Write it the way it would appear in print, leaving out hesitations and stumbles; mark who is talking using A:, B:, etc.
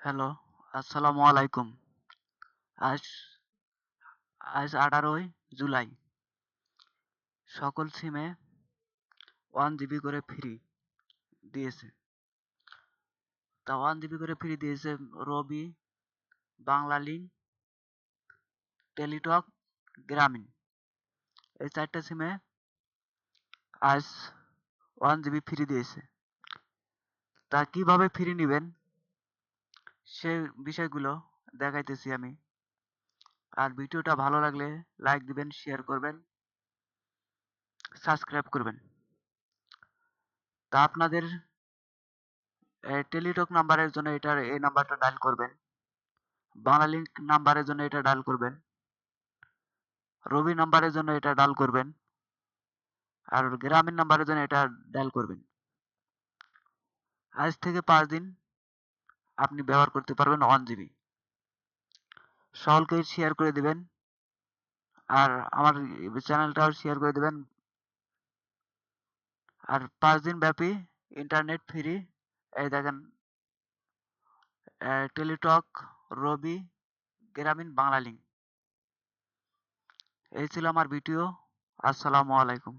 A: Hello, আসসালামু আলাইকুম। আজ আজ 18ই জুলাই। সকল সিমে 1 জিবি করে ফ্রি দিয়েছে। তা 1 জিবি করে ফ্রি দিয়েছে রবি, বাংলালিংক, টেলিটক, গ্রামীণ। এই 4টে সিমে আজ 1 জিবি ফ্রি দিয়েছে। তা কিভাবে ফ্রি নিবেন সে বিষয়গুলো দেখাইতেছি আমি। আর ভিডিওটা ভালো লাগলে লাইক দিবেন, শেয়ার করবেন, সাবস্ক্রাইব করবেন। তা আপনাদের টেলিটক নাম্বারের জন্য এই নাম্বারটা ডায়াল করবেন। বাংলালিংক নাম্বারের জন্য এটা ডায়াল করবেন। রবি নাম্বারের জন্য এটা ডায়াল করবেন। আর গ্রামীণ নাম্বারের জন্য এটা ডায়াল করবেন। আজ থেকে 5 দিন আপনি ব্যবহার করতে পারবেন 1 জিবি। সকলকে শেয়ার করে দিবেন। আর আমার চ্যানেলটাও শেয়ার করে দিবেন। আর 5 দিন ব্যাপী ইন্টারনেট ফ্রি। এই দেখেন, টেলিটক, রবি, গ্রামীণ, বাংলালিংক। এই ছিল আমার ভিডিও। আসসালামু আলাইকুম।